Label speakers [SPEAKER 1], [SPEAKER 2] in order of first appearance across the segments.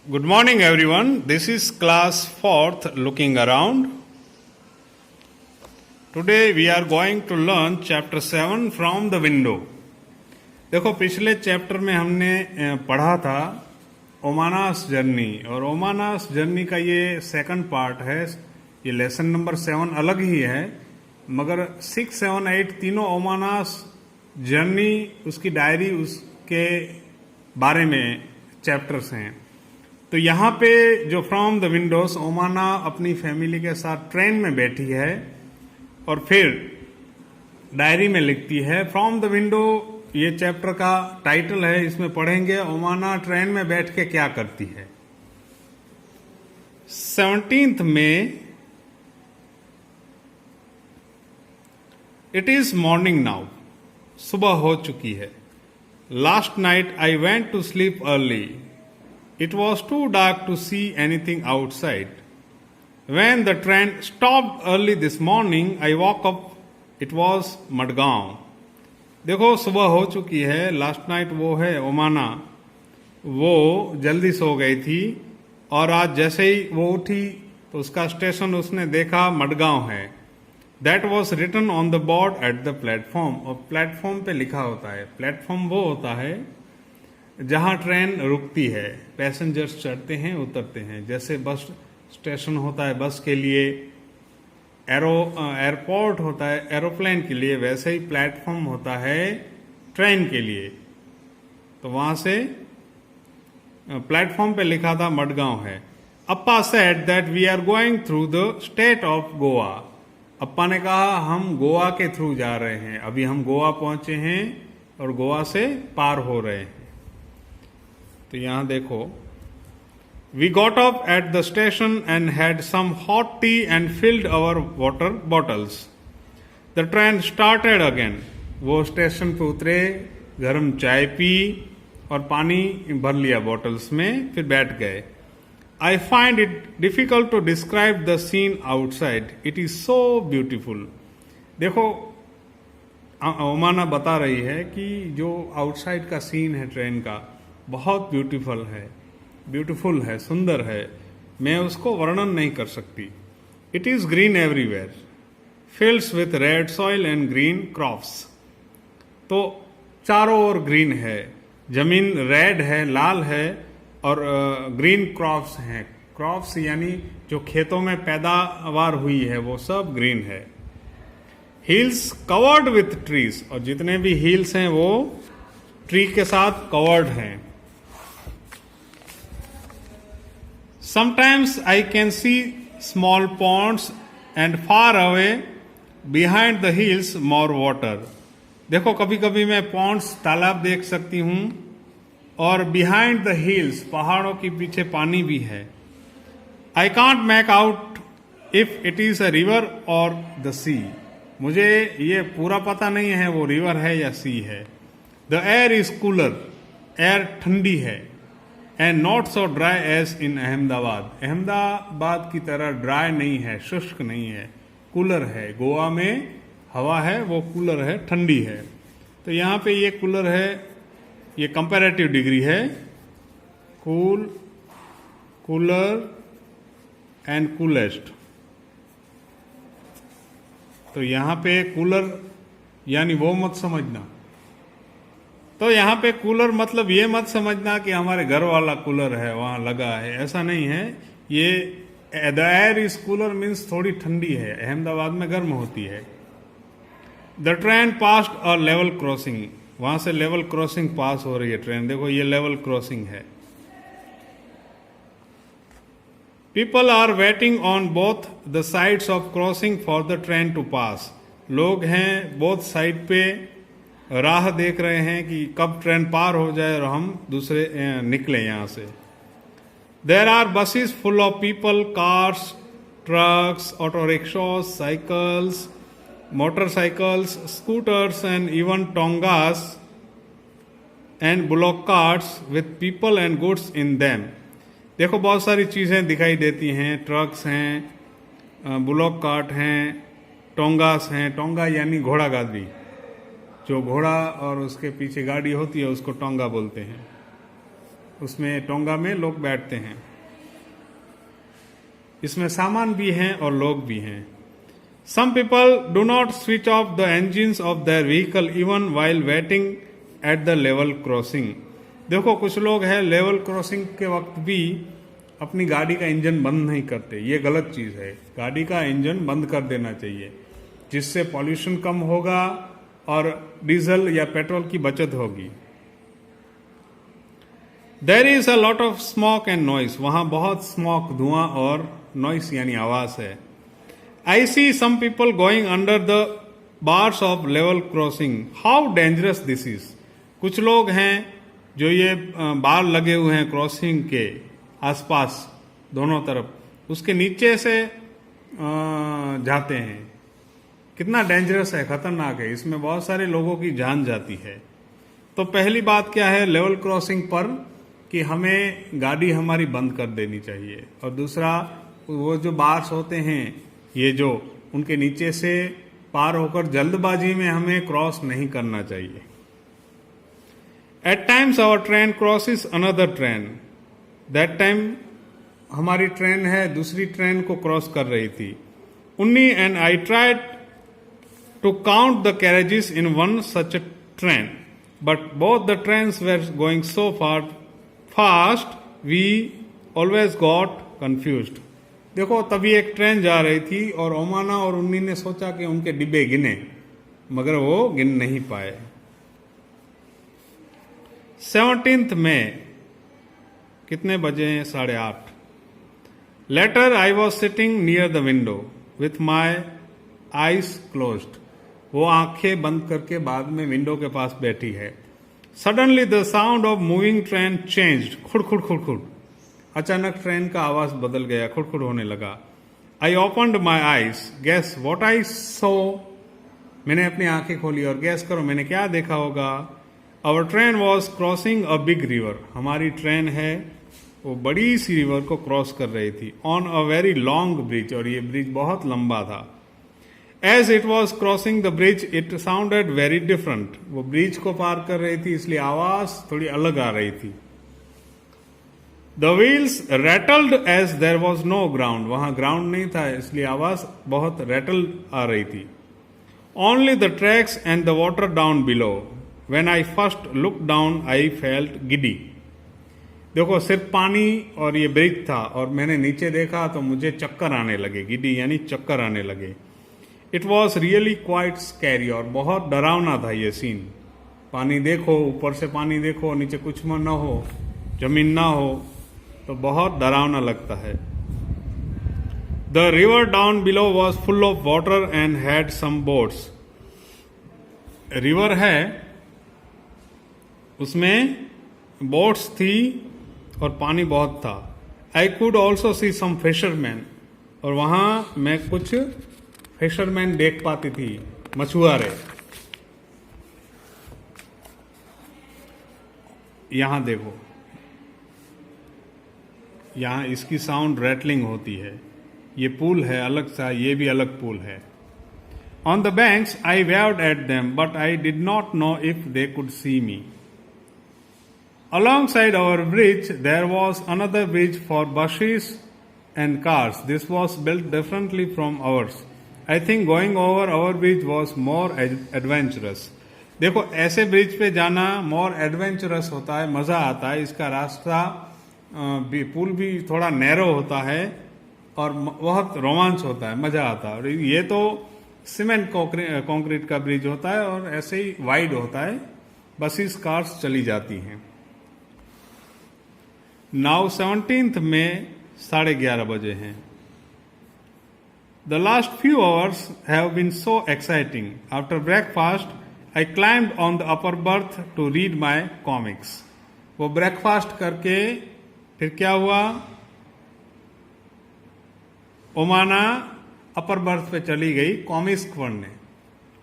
[SPEAKER 1] Good morning, everyone. This is class 4th looking around. Today we are going to learn chapter 7 from the window. देखो पिछले chapter में हमने पढ़ा था ओमानास journey और ओमानास जर्नी का ये सेकंड पार्ट है. ये लेसन नंबर 7 अलग ही है मगर 6, 7, 8 तीनों ओमानास जर्नी उसकी डायरी उसके बारे में चैप्टर्स हैं. तो यहाँ पे जो फ्रॉम द विंडोज ओमाना अपनी फैमिली के साथ ट्रेन में बैठी है और फिर डायरी में लिखती है. फ्रॉम द विंडो ये चैप्टर का टाइटल है. इसमें पढ़ेंगे ओमाना ट्रेन में बैठ के क्या करती है. 17th में इट इज मॉर्निंग नाउ. सुबह हो चुकी है. Last night I went to sleep early. It was too dark to see anything outside. When the train stopped early this morning, I woke up. It was Madgaon. देखो सुबह हो चुकी है. Last night वो है ओमाना, वो जल्दी सो गई थी और आज जैसे ही वो उठी तो उसका स्टेशन उसने देखा मडगांव है. That was written on the board at the platform. और प्लेटफॉर्म पे लिखा होता है. प्लेटफॉर्म वो होता है जहां ट्रेन रुकती है, पैसेंजर्स चढ़ते हैं उतरते हैं. जैसे बस स्टेशन होता है बस के लिए, एयरपोर्ट होता है एरोप्लेन के लिए, वैसे ही प्लेटफॉर्म होता है ट्रेन के लिए. तो वहां से प्लेटफॉर्म पे लिखा था मडगांव है. Appa said that we are going through the state of Goa. Appa ने कहा हम गोवा के थ्रू जा रहे हैं. अभी हम गोवा पहुंचे हैं और गोवा से पार हो रहे हैं. तो यहां देखो, we got up at the station and had some hot tea and filled our water bottles. The train started again. वो स्टेशन पे उतरे, गर्म चाय पी और पानी भर लिया बॉटल्स में, फिर बैठ गए. I find it difficult to describe the scene outside. It is so beautiful. देखो ओमाना बता रही है कि जो आउटसाइड का सीन है ट्रेन का बहुत ब्यूटीफुल है, सुंदर है. मैं उसको वर्णन नहीं कर सकती. It is green everywhere, fields with red soil and green crops. तो चारों ओर ग्रीन है, जमीन रेड है, लाल है और ग्रीन क्रॉप्स हैं. क्रॉप्स यानी जो खेतों में पैदावार हुई है वो सब ग्रीन है. Hills covered with trees. और जितने भी हिल्स हैं वो ट्री के साथ कवर्ड हैं. Sometimes I can see small ponds and far away behind the hills more water. देखो कभी कभी मैं पॉन्ड्स तालाब देख सकती हूँ और बिहाइंड द हिल्स पहाड़ों के पीछे पानी भी है. I can't make out if it is a river or the sea. मुझे ये पूरा पता नहीं है वो रिवर है या सी है. The air is cooler. Air ठंडी है. And not so dry as in Ahmedabad. Ahmedabad की तरह ड्राई नहीं है, शुष्क नहीं है, कूलर है. गोवा में हवा है वो कूलर है, ठंडी है. तो यहाँ पे ये कूलर है, ये कंपैरेटिव डिग्री है. Cooler and coolest. तो यहाँ पे कूलर यानी वो मत समझना. तो यहाँ पे कूलर मतलब ये मत समझना कि हमारे घर वाला कूलर है वहां लगा है, ऐसा नहीं है. ये the air is cooler means थोड़ी ठंडी है. अहमदाबाद में गर्म होती है. The train passed a level crossing. वहां से लेवल क्रॉसिंग पास हो रही है ट्रेन. देखो ये लेवल क्रॉसिंग है. People are waiting on both the sides of crossing for the train to pass. लोग हैं बोथ साइड पे, राह देख रहे हैं कि कब ट्रेन पार हो जाए और हम दूसरे निकले यहां से. There are buses full of people, cars, trucks, auto rickshaws, cycles, motorcycles, scooters and even tongas and bullock carts with people and goods in them. देखो बहुत सारी चीजें दिखाई देती हैं. ट्रक्स हैं, बुलॉक कार्ट हैं, टोंगास हैं. टोंगा यानी घोड़ा गाड़ी. जो घोड़ा और उसके पीछे गाड़ी होती है उसको टोंगा बोलते हैं. उसमें टोंगा में लोग बैठते हैं। इसमें सामान भी हैं और लोग भी हैं। Some people do not switch off the engines of their vehicle even while waiting at the level crossing. देखो कुछ लोग हैं लेवल क्रॉसिंग के वक्त भी अपनी गाड़ी का इंजन बंद नहीं करते। ये गलत चीज है। गाड़ी का इंजन बंद कर देना चाहिए, जिससे पॉल्यूशन कम होगा और डीजल या पेट्रोल की बचत होगी। There is a lot of smoke and noise. वहां बहुत स्मोक, धुआं और नॉइस यानी आवाज है। I see some people going under the bars of level crossing. How dangerous this is. कुछ लोग हैं जो ये बार लगे हुए हैं क्रॉसिंग के आसपास दोनों तरफ, उसके नीचे से जाते हैं। कितना डेंजरस है, खतरनाक है। इसमें बहुत सारे लोगों की जान जाती है। तो पहली बात क्या है लेवल क्रॉसिंग पर कि हमें गाड़ी हमारी बंद कर देनी चाहिए, और दूसरा वो जो बार्स होते हैं ये जो उनके नीचे से पार होकर जल्दबाजी में हमें क्रॉस नहीं करना चाहिए। At times our train crosses another train. That time हमारी ट्रेन है दूसरी ट्रेन को क्रॉस कर रही थी। Unni and I tried to count the carriages in one such train, but both the trains were going so fast we always got confused. देखो तभी एक ट्रेन जा रही थी और ओमाना और उन्नी ने सोचा कि उनके डिब्बे गिने, मगर वो गिन नहीं पाए। 17 मई कितने बजे हैं? 8:30। Later I was sitting near the window with my eyes closed. वो आंखें बंद करके बाद में विंडो के पास बैठी है। Suddenly the sound of moving train changed. खुड़ खुड़ खुड़ खुड़, अचानक ट्रेन का आवाज बदल गया, खुड़खुड़ होने लगा। I opened my eyes, guess what I saw. मैंने अपनी आंखें खोली और गैस करो मैंने क्या देखा होगा। Our train was crossing a big river. हमारी ट्रेन है वो बड़ी सी रिवर को क्रॉस कर रही थी। On a very long bridge, और ये ब्रिज बहुत लंबा था। As it was crossing the bridge it sounded very different. वो ब्रिज को पार कर रही थी इसलिए आवाज थोड़ी अलग आ रही थी। The wheels rattled as there was no ground. वहां ग्राउंड नहीं था इसलिए आवाज बहुत रैटल आ रही थी। Only the tracks and the water down below. When I first looked down, I felt giddy. देखो सिर्फ पानी और ये ब्रिज था और मैंने नीचे देखा तो मुझे चक्कर आने लगे। गिडी यानी चक्कर आने लगे। It was really quite scary. और बहुत डरावना था ये सीन। पानी देखो, ऊपर से पानी देखो, नीचे कुछ न हो, जमीन ना हो, तो बहुत डरावना लगता है। The river down below was full of water and had some boats. River है उसमें बोट्स थी और पानी बहुत था। I could also see some fisherman, और वहां मैं कुछ फिशरमैन देख पाती थी, मछुआरे। यहां देखो, यहाँ इसकी साउंड रैटलिंग होती है। ये पुल है अलग सा, ये भी अलग पुल है। On the banks I waived at them but I did not know if they could see me. Alongside our bridge there was another bridge for buses and cars. This was built differently from ours. I think going over our bridge was more adventurous. देखो ऐसे bridge पे जाना मोर adventurous होता है, मजा आता है। इसका रास्ता पुल भी थोड़ा नैरो होता है और बहुत रोमांच होता है, मजा आता है। और ये तो सीमेंट कंक्रीट का ब्रिज होता है और ऐसे ही वाइड होता है, बसेस कार्स चली जाती हैं। नाउ 17 में 11:30 बजे हैं। The last few hours have been so exciting. After breakfast I climbed on the upper berth to read my comics. वो ब्रेकफास्ट करके फिर क्या हुआ, ओमाना अपर बर्थ पे चली गई कॉमिक्स पढ़ने।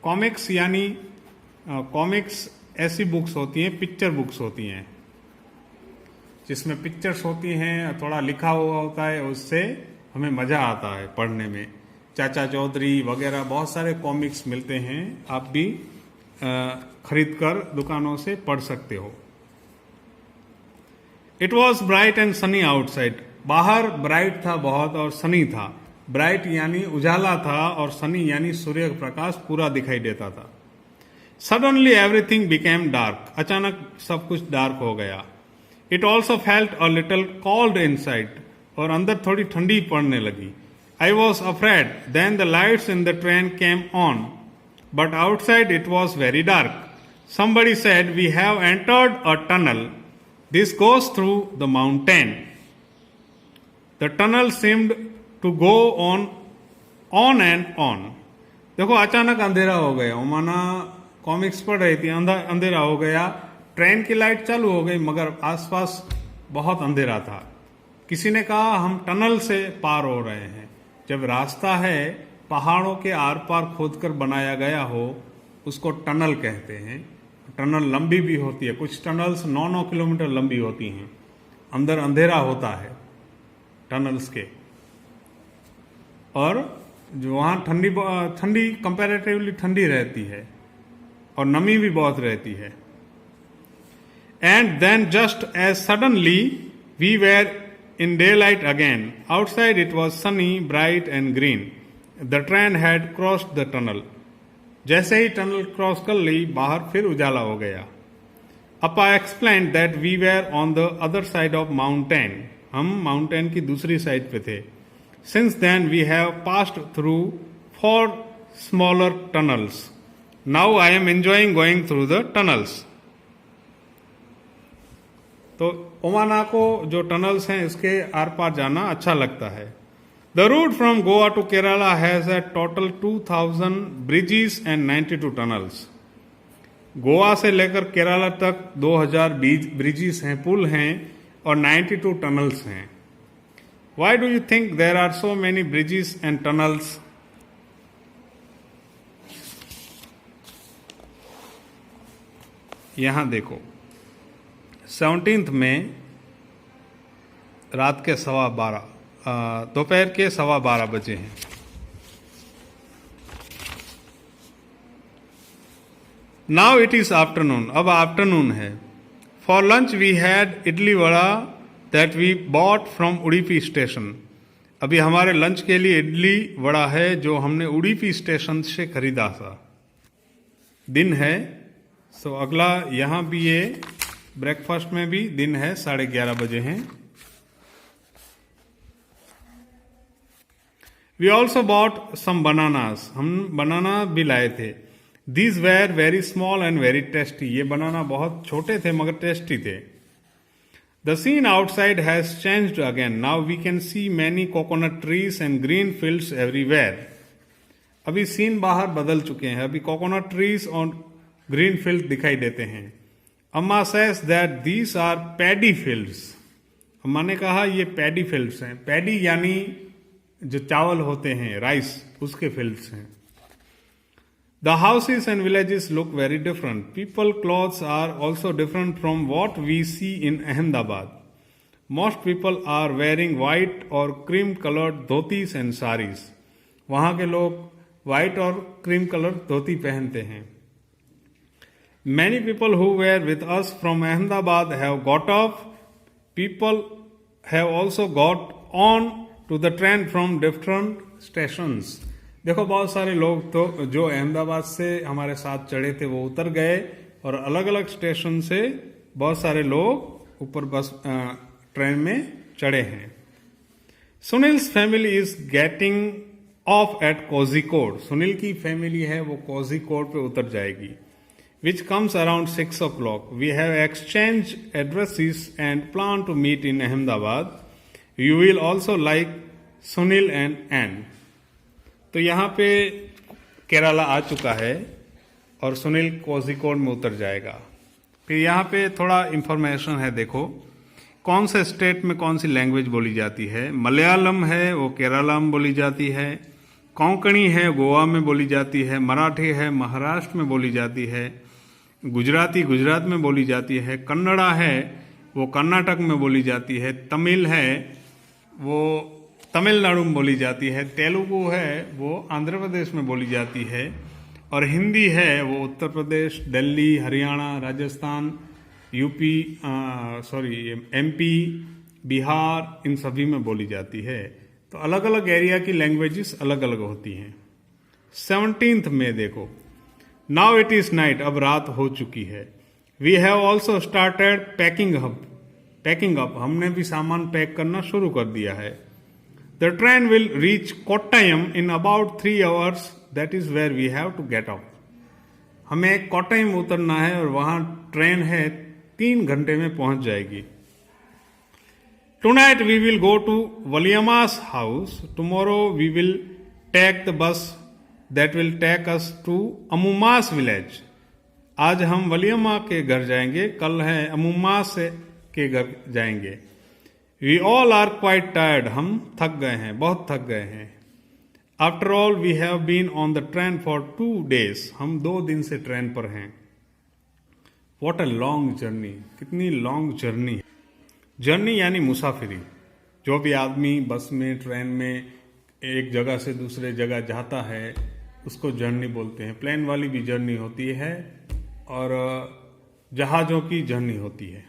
[SPEAKER 1] कॉमिक्स यानी कॉमिक्स ऐसी बुक्स होती हैं, पिक्चर बुक्स होती हैं जिसमें पिक्चर्स होती हैं, थोड़ा लिखा हुआ होता है, उससे हमें मजा आता है पढ़ने में। चाचा चौधरी वगैरह बहुत सारे कॉमिक्स मिलते हैं, आप भी खरीद कर दुकानों से पढ़ सकते हो। It was bright and Sunny outside, बाहर ब्राइट था बहुत और सनी था। ब्राइट यानी उजाला था और सनी यानी सूर्य का प्रकाश पूरा दिखाई देता था। सडनली एवरीथिंग बिकेम डार्क, अचानक सब कुछ डार्क हो गया। It also felt a little cold inside, और अंदर थोड़ी ठंडी पड़ने लगी। I was afraid, then the lights in the train came on, but outside it was very dark. Somebody said, we have entered a tunnel. This goes through the mountain. The tunnel seemed to go on and on. देखो अचानक अंधेरा हो गया। माना comics पढ़ रही थी, अंधेरा हो गया, ट्रेन की लाइट चालू हो गई, मगर आसपास बहुत अंधेरा था। किसी ने कहा हम टनल से पार हो रहे हैं। जब रास्ता है पहाड़ों के आर पार खोदकर बनाया गया हो, उसको टनल कहते हैं। टनल लंबी भी होती है, कुछ टनल्स 9-9 किलोमीटर लंबी होती हैं। अंदर अंधेरा होता है टनल्स के, और जो वहाँ ठंडी कंपैरेटिवली ठंडी रहती है और नमी भी बहुत रहती है। And then just as suddenly we were in daylight again, outside it was sunny, bright and green. The train had crossed the tunnel, जैसे ही टनल क्रॉस कर ली, बाहर फिर उजाला हो गया। अपा explain that we were on the other side of mountain, हम mountain की दूसरी साइड पे थे। Since then we have passed through 4 smaller tunnels, now I am enjoying going through the tunnels. तो ओमाना को जो टनल्स हैं इसके आर पार जाना अच्छा लगता है। The route from Goa to Kerala has a total 2000 bridges and 92 tunnels. Goa से लेकर केरला तक 2000 ब्रिजेस हैं, पुल हैं, और 92 टनल्स हैं। Why do you think there are so many bridges and tunnels? यहां देखो 17th में रात के 12:15 दोपहर के 12:15 बजे हैं। नाउ इट इज आफ्टरनून, अब आफ्टरनून है। For lunch we had idli vada that we bought from Udupi station. अभी हमारे लंच के लिए इडली वड़ा है जो हमने उडुपी स्टेशन से खरीदा था। दिन है, सो अगला यहां भी ये ब्रेकफास्ट में भी दिन है, 11:30 बजे हैं। We also bought some bananas. हम बनाना भी लाए थे। These were very small and very tasty. ये बनाना बहुत छोटे थे मगर टेस्टी थे। The scene outside has changed again. Now we can see many coconut trees and green fields everywhere. अभी सीन बाहर बदल चुके हैं, अभी कोकोनट ट्रीज और ग्रीन फील्ड दिखाई देते हैं। अम्मा says that these are paddy fields. अम्मा ने कहा ये पैडी फील्ड्स हैं। पैडी यानी जो चावल होते हैं, राइस, उसके फील्ड्स हैं। The houses and villages look very different. People clothes are also different from what we see in Ahmedabad. Most people are wearing white और cream coloured dhotis and saris. वहां के लोग व्हाइट और क्रीम कलर धोती पहनते हैं। Many people who were with us from Ahmedabad have got off. People have also got on to the train from different stations. देखो बहुत सारे लोग तो जो अहमदाबाद से हमारे साथ चढ़े थे वो उतर गए, और अलग अलग स्टेशन से बहुत सारे लोग ऊपर बस ट्रेन में चढ़े हैं। Sunil's family is getting off at Kozhikode. Sunil की फैमिली है वो कोझिकोड पे उतर जाएगी। Which comes around 6 o'clock. We have exchange addresses and plan to meet in Ahmedabad. You will also like Sunil and Ann. तो यहाँ पे केरला आ चुका है और सुनील कोझिकोड में उतर जाएगा। फिर यहाँ पे थोड़ा इंफॉर्मेशन है, देखो कौन से स्टेट में कौन सी लैंग्वेज बोली जाती है। मलयालम है वो केरला में बोली जाती है, कोंकणी है गोवा में बोली जाती है, मराठी है महाराष्ट्र में बोली जाती है, गुजराती गुजरात में बोली जाती है, कन्नड़ा है वो कर्नाटक में बोली जाती है, तमिल है वो तमिलनाडु में बोली जाती है, तेलुगु है वो आंध्र प्रदेश में बोली जाती है, और हिंदी है वो उत्तर प्रदेश, दिल्ली, हरियाणा, राजस्थान यूपी एमपी, बिहार, इन सभी में बोली जाती है। तो अलग अलग एरिया की लैंग्वेजेस अलग अलग होती हैं। 17 में देखो, नाउ इट इज नाइट, अब रात हो चुकी है। We have also started packing up, हमने भी सामान पैक करना शुरू कर दिया है। The train will reach Kottayam in about 3 hours, that is where we have to get off. हमें कोट्टायम उतरना है और वहां ट्रेन है, 3 घंटे में पहुंच जाएगी। Tonight we will go to Valiyamma's house, tomorrow we will take the bus that will take us to Ammumma's village. आज हम वलियमा के घर जाएंगे, कल है अमुमास के घर जाएंगे। We all are quite tired, हम थक गए हैं, बहुत थक गए हैं। After all we have been on the train for 2 days, हम 2 दिन से ट्रेन पर हैं। वॉट अ लॉन्ग जर्नी, कितनी लॉन्ग जर्नी है। जर्नी यानी मुसाफिरी। जो भी आदमी बस में, ट्रेन में एक जगह से दूसरे जगह जाता है उसको जर्नी बोलते हैं। प्लेन वाली भी जर्नी होती है और जहाजों की जर्नी होती है।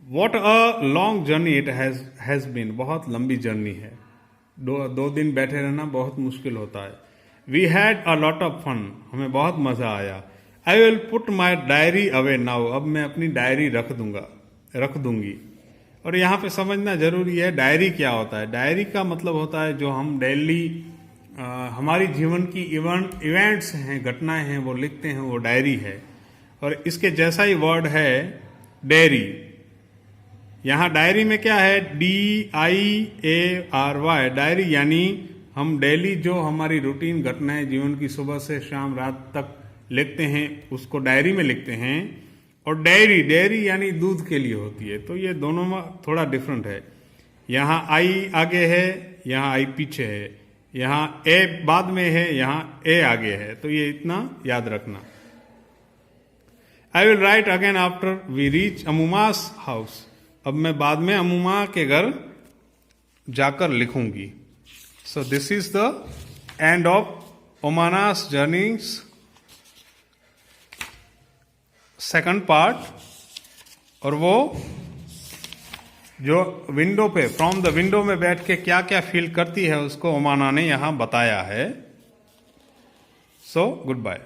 [SPEAKER 1] What a long journey it has been, बहुत लंबी जर्नी है। 2 दिन बैठे रहना बहुत मुश्किल होता है। We had a lot of fun, हमें बहुत मजा आया। I will put my diary away now, अब मैं अपनी डायरी रख दूंगी। और यहाँ पे समझना जरूरी है डायरी क्या होता है। डायरी का मतलब होता है जो हम डेली हमारी जीवन की इवेंट्स हैं, घटनाएं हैं, वो लिखते हैं, वो डायरी है। और इसके जैसा ही वर्ड है डेयरी। यहाँ डायरी में क्या है, DIARY, डायरी यानी हम डेली जो हमारी रूटीन घटनाएं जीवन की सुबह से शाम रात तक लिखते हैं उसको डायरी में लिखते हैं। और डेयरी यानी दूध के लिए होती है। तो ये दोनों में थोड़ा डिफरेंट है। यहाँ आई आगे है, यहाँ आई पीछे है, यहाँ ए बाद में है, यहाँ ए आगे है। तो ये इतना याद रखना। I will write again after we reach Ammumma's house, अब मैं बाद में अमुमा के घर जाकर लिखूंगी। So this is the end of Omana's journey's second part. और वो जो विंडो पे, फ्रॉम द विंडो में बैठ के क्या क्या फील करती है उसको ओमाना ने यहां बताया है। So good bye.